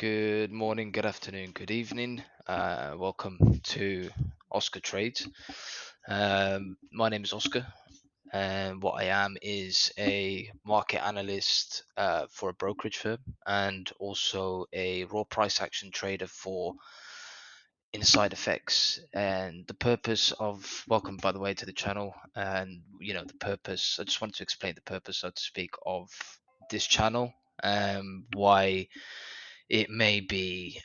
Good morning, good afternoon, good evening. Welcome to Oscar Trades. My name is Oscar, and what I am is a market analyst for a brokerage firm and also a raw price action trader for Inside Effects. And the purpose of welcome, by the way, to the channel. And the purpose. I just wanted to explain the purpose, so to speak, of this channel. Why it may be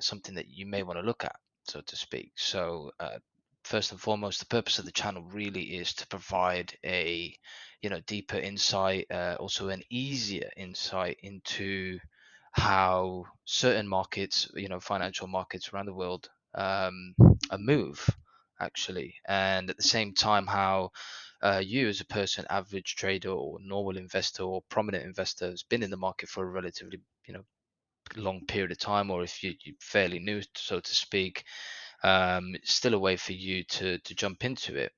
something that you may want to look at, so to speak. So, first and foremost, the purpose of the channel really is to provide a deeper insight, also an easier insight into how certain markets, financial markets around the world, move actually, and at the same time how you as a person, average trader or normal investor or prominent investor, has been in the market for a relatively long period of time, or if you're fairly new, so to speak, still a way for you to jump into it.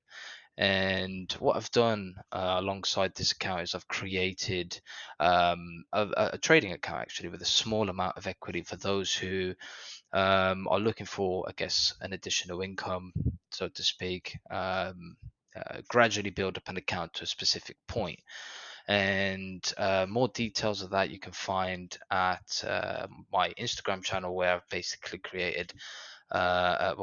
And what I've done alongside this account is I've created a trading account actually with a small amount of equity for those who are looking for, I guess, an additional income, so to speak. Gradually build up an account to a specific point. And more details of that you can find at my Instagram channel, where I've basically created a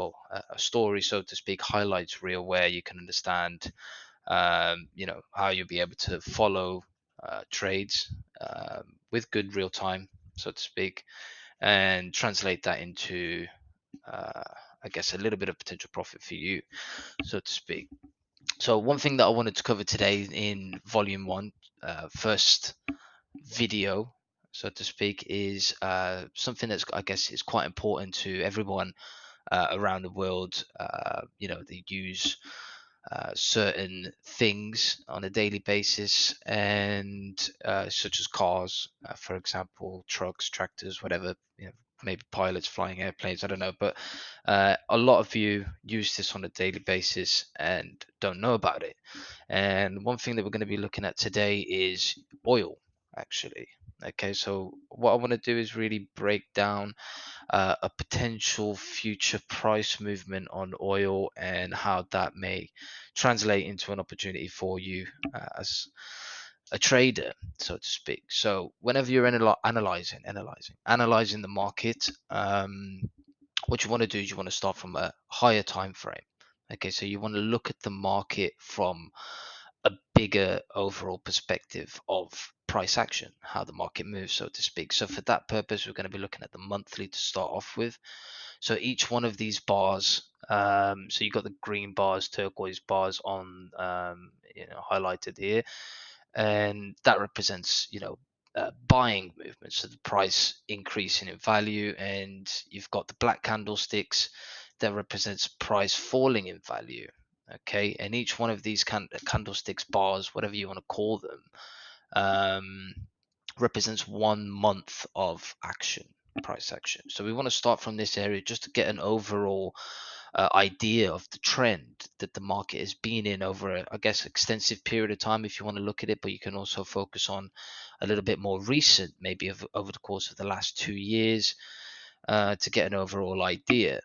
story, so to speak, highlights reel, where you can understand how you'll be able to follow trades with good real time, so to speak, and translate that into I guess a little bit of potential profit for you, so to speak. So one thing that I wanted to cover today in volume one, first video, so to speak, is something that's, I guess, is quite important to everyone around the world. They use certain things on a daily basis, and such as cars, for example, trucks, tractors, whatever. Maybe pilots flying airplanes, I don't know, but a lot of you use this on a daily basis and don't know about it. And one thing that we're going to be looking at today is oil, actually. Okay, so what I want to do is really break down a potential future price movement on oil and how that may translate into an opportunity for you as a trader, so to speak. So whenever you're analyzing the market, what you want to do is you want to start from a higher time frame. Okay, so you want to look at the market from a bigger overall perspective of price action, how the market moves, so to speak. So for that purpose, we're going to be looking at the monthly to start off with. So each one of these bars, so you've got the green bars, turquoise bars on, highlighted here, and that represents, buying movement, so the price increasing in value. And you've got the black candlesticks that represents price falling in value. Okay, and each one of these candlesticks, bars, whatever you want to call them, um, represents 1 month of action, price action. So we want to start from this area just to get an overall idea of the trend that the market has been in over a, I guess, extensive period of time, if you want to look at it. But you can also focus on a little bit more recent, maybe over the course of the last 2 years, to get an overall idea.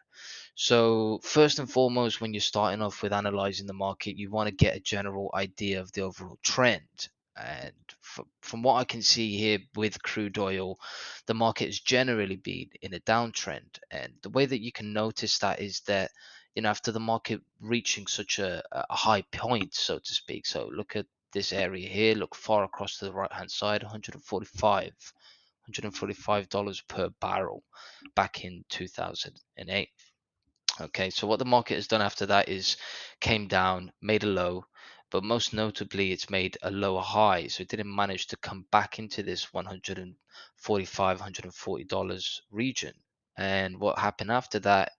So first and foremost, when you're starting off with analyzing the market, you want to get a general idea of the overall trend. And from what I can see here with crude oil, the market has generally been in a downtrend. And the way that you can notice that is that, after the market reaching such a high point, so to speak. So look at this area here, look far across to the right hand side, 145 dollars per barrel back in 2008. Okay, so what the market has done after that is came down, made a low, but most notably, it's made a lower high. So it didn't manage to come back into this 145, $140 region. And what happened after that,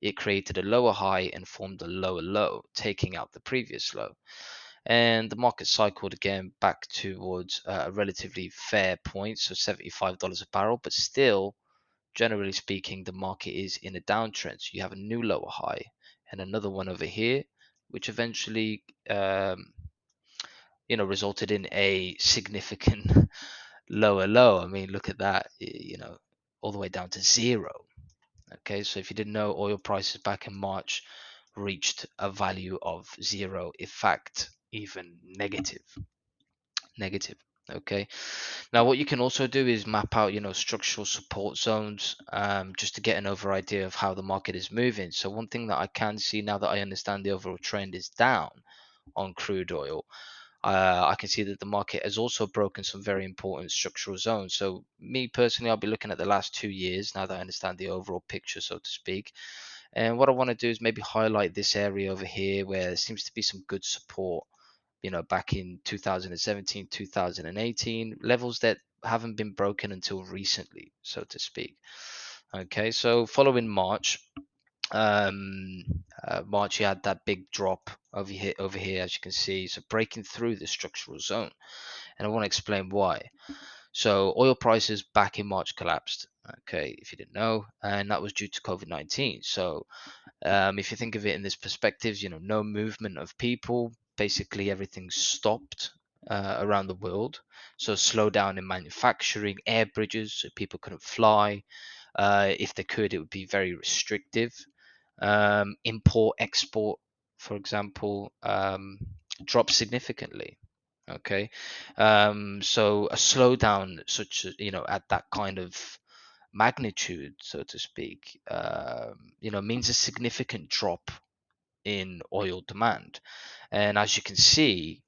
it created a lower high and formed a lower low, taking out the previous low. And the market cycled again back towards a relatively fair point, so $75 a barrel, but still, generally speaking, the market is in a downtrend. So you have a new lower high and another one over here, which eventually, resulted in a significant lower low. I mean, look at that. all the way down to zero. Okay, so if you didn't know, oil prices back in March reached a value of zero, in fact, even negative. Okay, now what you can also do is map out, structural support zones, just to get an over idea of how the market is moving. So one thing that I can see now that I understand the overall trend is down on crude oil, I can see that the market has also broken some very important structural zones. So me personally, I'll be looking at the last 2 years now that I understand the overall picture, so to speak. And what I want to do is maybe highlight this area over here where there seems to be some good support, back in 2017, 2018, levels that haven't been broken until recently, so to speak. Okay, so following March, um, March, you had that big drop over here, as you can see, so breaking through the structural zone, and I want to explain why. So oil prices back in March collapsed. Okay, if you didn't know, and that was due to COVID-19. So if you think of it in this perspective, no movement of people, basically everything stopped around the world. So slowdown in manufacturing, air bridges, so people couldn't fly. If they could, it would be very restrictive. Import, export, for example, dropped significantly. Okay, so a slowdown such as, at that kind of magnitude, so to speak, means a significant drop in oil demand. And as you can see,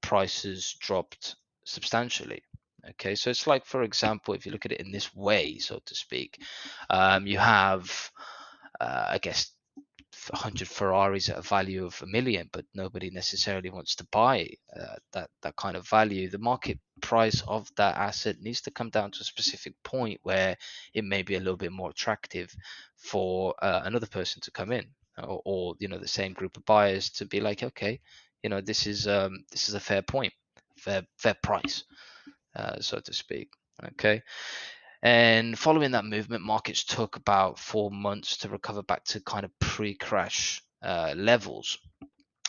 prices dropped substantially. Okay, so it's like, for example, if you look at it in this way, so to speak, you have, I guess, 100 Ferraris at a value of 1 million, but nobody necessarily wants to buy that kind of value. The market price of that asset needs to come down to a specific point where it may be a little bit more attractive for another person to come in, or the same group of buyers to be like, okay, this is a fair point, fair price, so to speak. Okay. And following that movement, markets took about 4 months to recover back to kind of pre-crash levels.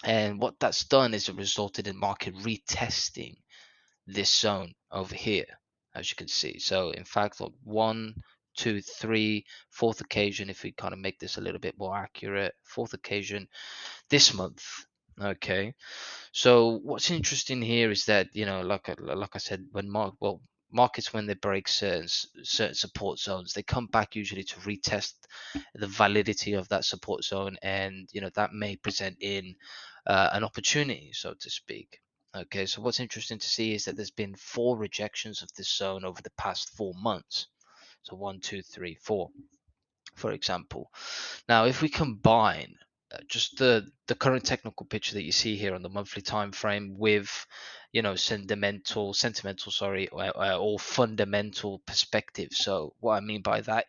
And what that's done is it resulted in market retesting this zone over here, as you can see. So in fact, like one, two, three, fourth occasion, if we kind of make this a little bit more accurate, fourth occasion this month. Okay. So what's interesting here is that, like I said, markets, when they break certain support zones, they come back usually to retest the validity of that support zone, and that may present in an opportunity, so to speak. Okay, so what's interesting to see is that there's been 4 rejections of this zone over the past 4 months. So one, two, three, four, for example. Now, if we combine just the current technical picture that you see here on the monthly time frame with, sentimental, sorry, or fundamental perspective. So what I mean by that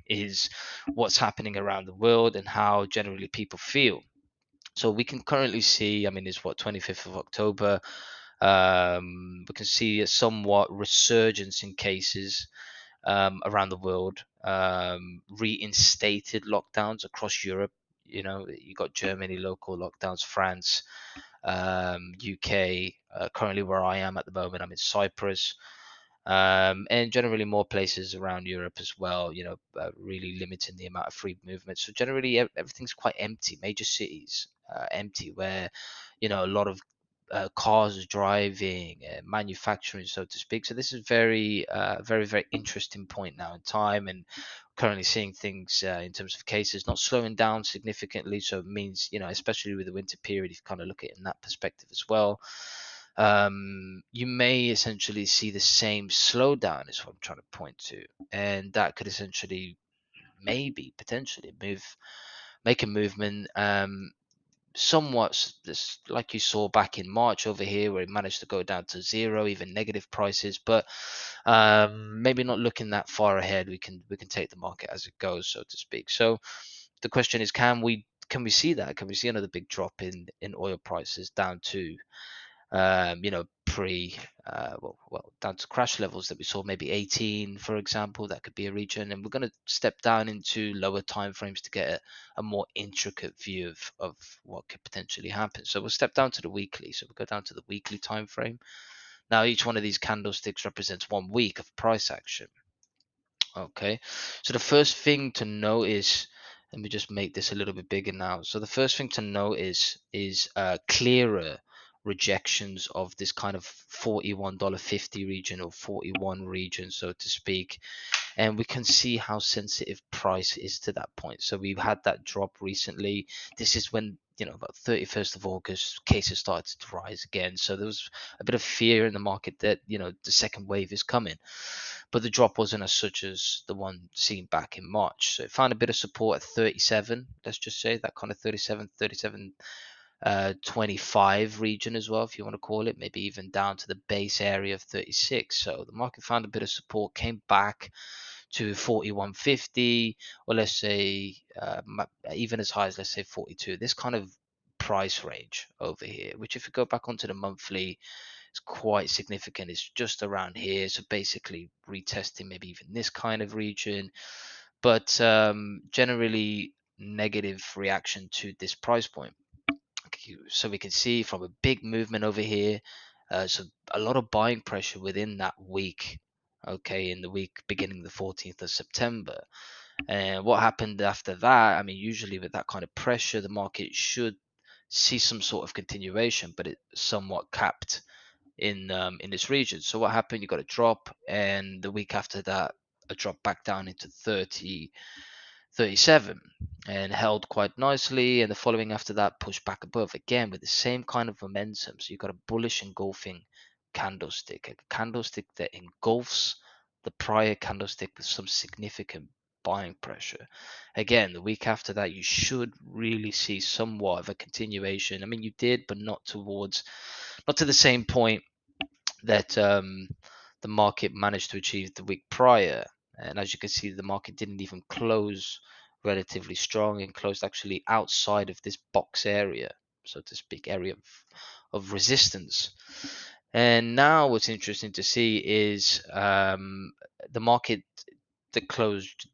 is what's happening around the world and how generally people feel. So we can currently see, I mean, it's what, 25th of October. We can see a somewhat resurgence in cases around the world, reinstated lockdowns across Europe. You got Germany local lockdowns, France, UK. Currently, where I am at the moment, I'm in Cyprus, and generally more places around Europe as well. Really limiting the amount of free movement. So generally, everything's quite empty. Major cities empty, where a lot of cars driving, manufacturing, so to speak. So this is very, very interesting point now in time, and currently seeing things in terms of cases not slowing down significantly. So it means, especially with the winter period, if you kind of look at it in that perspective as well, you may essentially see the same slowdown is what I'm trying to point to, and that could essentially, maybe potentially make a movement, somewhat this, like you saw back in March over here, where it managed to go down to zero, even negative prices. But maybe not looking that far ahead. We can take the market as it goes, so to speak. So the question is, can we see that? Can we see another big drop in oil prices down to pre down to crash levels that we saw, maybe 18, for example? That could be a region, and we're going to step down into lower time frames to get a more intricate view of what could potentially happen. So we'll step down to the weekly. So we'll go down to the weekly time frame. Now each one of these candlesticks represents 1 week of price action. Okay, so the first thing to know is, let me just make this a little bit bigger now. So the first thing to know is clearer rejections of this kind of $41.50 region, or 41 region, so to speak, and we can see how sensitive price is to that point. So we've had that drop recently. This is when, about 31st of August, cases started to rise again. So there was a bit of fear in the market that, the second wave is coming. But the drop wasn't as such as the one seen back in March. So it found a bit of support at 37, let's just say, that kind of 37, 25 region as well, if you want to call it, maybe even down to the base area of 36. So the market found a bit of support, came back to 41.50, or let's say even as high as, let's say, 42. This kind of price range over here, which if you go back onto the monthly, it's quite significant. It's just around here, so basically retesting maybe even this kind of region, but generally negative reaction to this price point. So we can see from a big movement over here, so a lot of buying pressure within that week. Okay, in the week beginning the 14th of September. And what happened after that? I mean, usually with that kind of pressure, the market should see some sort of continuation, but it's somewhat capped in this region. So what happened? You got a drop, and the week after that, a drop back down into 37, and held quite nicely, and the following after that pushed back above again with the same kind of momentum. So you've got a bullish engulfing candlestick, a candlestick that engulfs the prior candlestick with some significant buying pressure. Again, the week after that, you should really see somewhat of a continuation. I mean, you did, but not to the same point that the market managed to achieve the week prior. And as you can see, the market didn't even close relatively strong, and closed actually outside of this box area, so to speak, area of resistance. And now what's interesting to see is the market that closed,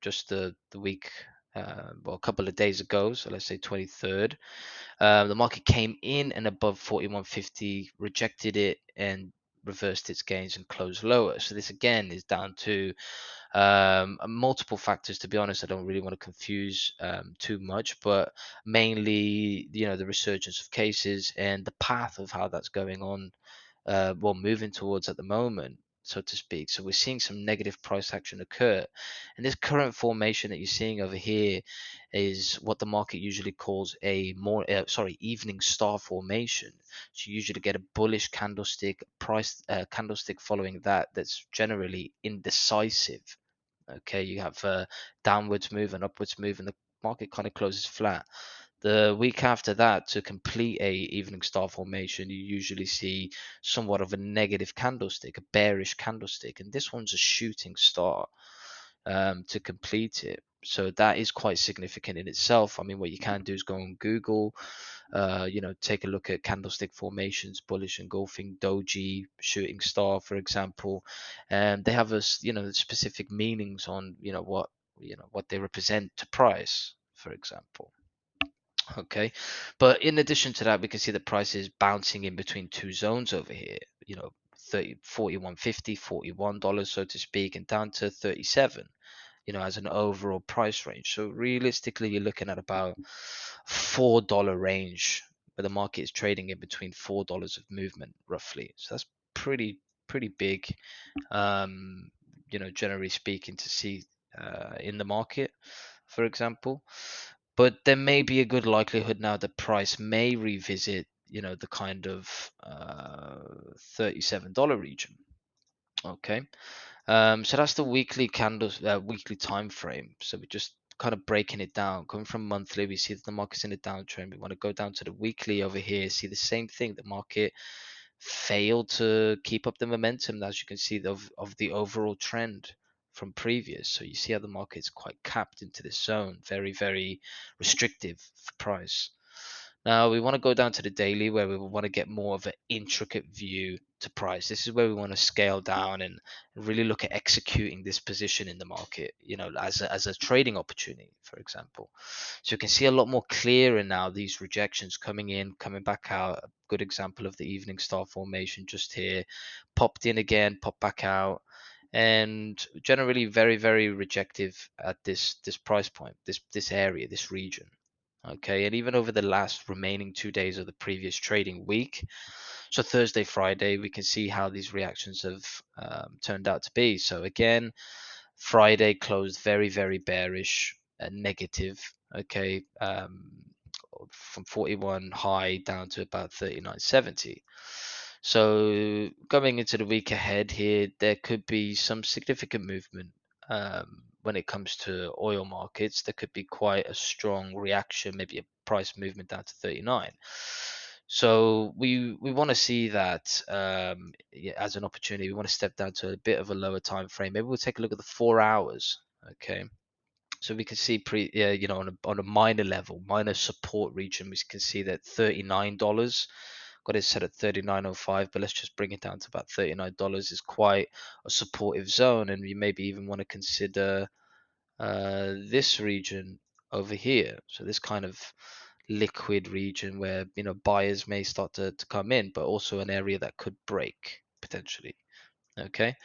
just the week, well, a couple of days ago, so let's say 23rd. The market came in and above 41.50, rejected it, and reversed its gains and closed lower. So this again is down to multiple factors. To be honest, I don't really want to confuse too much, but mainly, the resurgence of cases and the path of how that's going on, well, moving towards at the moment, so to speak. So we're seeing some negative price action occur. And this current formation that you're seeing over here is what the market usually calls a evening star formation. So you usually get a bullish candlestick, price candlestick following that, that's generally indecisive. Okay, you have a downwards move and upwards move, and the market kind of closes flat. The week after that, to complete a evening star formation, you usually see somewhat of a negative candlestick, a bearish candlestick, and this one's a shooting star to complete it. So that is quite significant in itself. I mean, what you can do is go on Google, take a look at candlestick formations, bullish engulfing, doji, shooting star, for example, and they have specific meanings on what they represent to price, for example. Okay, but in addition to that, we can see the price is bouncing in between two zones over here, 41.50, $41, so to speak, and down to 37, as an overall price range. So realistically, you're looking at about $4 range, where the market is trading in between $4 of movement roughly. So that's pretty big, generally speaking, to see in the market, for example. But there may be a good likelihood now that price may revisit, the kind of $37 region. Okay. So that's the weekly candles, weekly time frame. So we're just kind of breaking it down. Coming from monthly, we see that the market's in a downtrend. We want to go down to the weekly over here, see the same thing. The market failed to keep up the momentum, as you can see, of the overall trend from previous. So you see how the market's quite capped into this zone, very, very restrictive for price. Now we want to go down to the daily, where we want to get more of an intricate view to price. This is where we want to scale down and really look at executing this position in the market, as a trading opportunity, for example. So you can see a lot more clearer now, these rejections coming in, coming back out. A good example of the evening star formation just here, popped in again, popped back out, and generally very rejective at this price point, this area, this region. Okay, and even over the last remaining 2 days of the previous trading week, so Thursday, Friday, we can see how these reactions have turned out to be. So again, Friday closed very bearish and negative. Okay, from 41 high down to about 39.70. So going into the week ahead here, there could be some significant movement when it comes to oil markets. There could be quite a strong reaction, maybe a price movement down to 39. So we want to see that yeah, as an opportunity. We want to step down to a bit of a lower time frame. Maybe we'll take a look at the 4 hours. Okay, so we can see yeah, on a minor level, minor support region, we can see that $39 got it set at 39.05, but let's just bring it down to about $39 is quite a supportive zone, and you maybe even want to consider this region over here. So this kind of liquid region where buyers may start to come in, but also an area that could break potentially. Okay,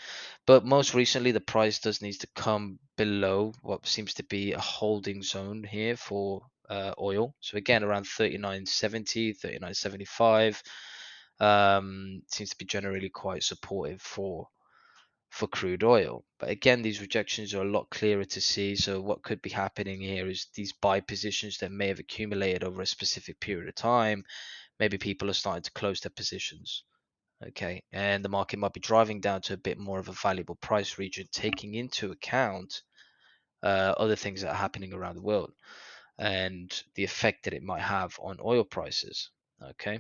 but most recently the price does need to come below what seems to be a holding zone here for oil. So again, around 39.70, 39.75 seems to be generally quite supportive for crude oil. But again, these rejections are a lot clearer to see. So what could be happening here is these buy positions that may have accumulated over a specific period of time. Maybe people are starting to close their positions. Okay, and the market might be driving down to a bit more of a valuable price region, taking into account other things that are happening around the world and the effect that it might have on oil prices. Okay,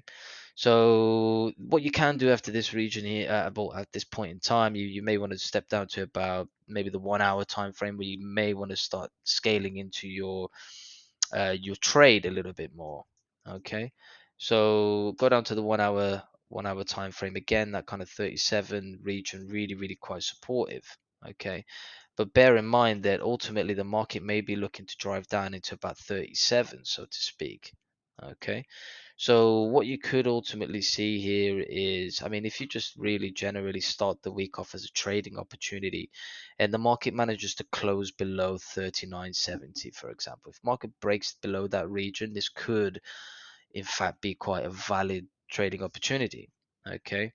so what you can do after this region here, about at this point in time, you may want to step down to about maybe the 1 hour time frame where you may want to start scaling into your trade a little bit more. Okay, so go down to the 1 hour time frame again. That kind of 37 region really quite supportive. Okay, but bear in mind that ultimately the market may be looking to drive down into about 37, so to speak. Okay, so what you could ultimately see here is, I mean, if you just really generally start the week off as a trading opportunity and the market manages to close below 39.70, for example, if market breaks below that region, this could in fact be quite a valid trading opportunity. Okay,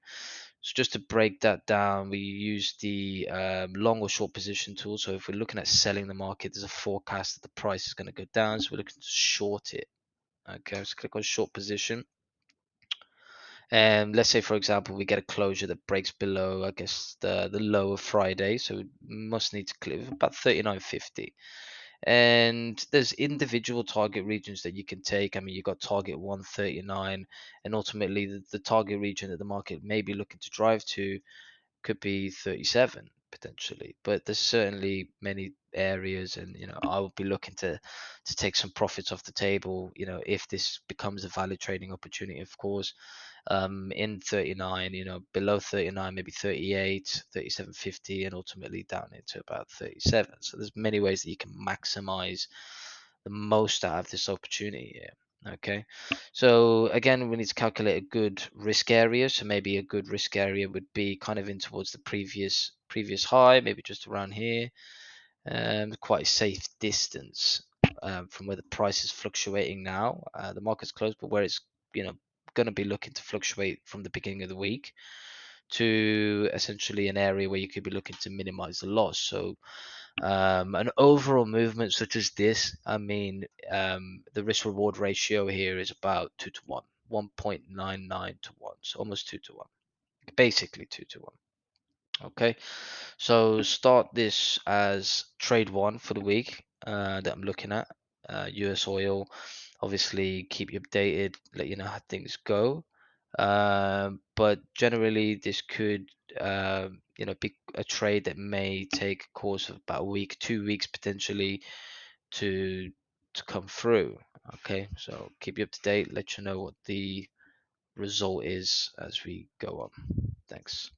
so just to break that down, we use the long or short position tool. So if we're looking at selling the market, there's a forecast that the price is going to go down, so we're looking to short it. Okay, let's click on short position. And let's say, for example, we get a closure that breaks below, I guess, the low of Friday. So we must need to clear about 39.50. And there's individual target regions that you can take. I mean, you got target 139, and ultimately the target region that the market may be looking to drive to could be 37 potentially. But there's certainly many areas, and I will be looking to take some profits off the table. If this becomes a valid trading opportunity, of course, in 39, below 39, maybe 38, 37.50, and ultimately down into about 37. So there's many ways that you can maximize the most out of this opportunity here. Okay, so again, we need to calculate a good risk area. So maybe a good risk area would be kind of in towards the previous high, maybe just around here. Quite a safe distance from where the price is fluctuating now. The market's closed, but where it's going to be looking to fluctuate from the beginning of the week to essentially an area where you could be looking to minimize the loss. So an overall movement such as this, I mean, the risk reward ratio here is about 2 to 1, 1.99 to 1, so almost 2 to 1, basically 2 to 1. Okay, so start this as trade one for the week that I'm looking at. US oil, obviously keep you updated, let you know how things go. But generally, this could be a trade that may take a course of about a week, 2 weeks potentially to come through. Okay, so keep you up to date, let you know what the result is as we go on. Thanks.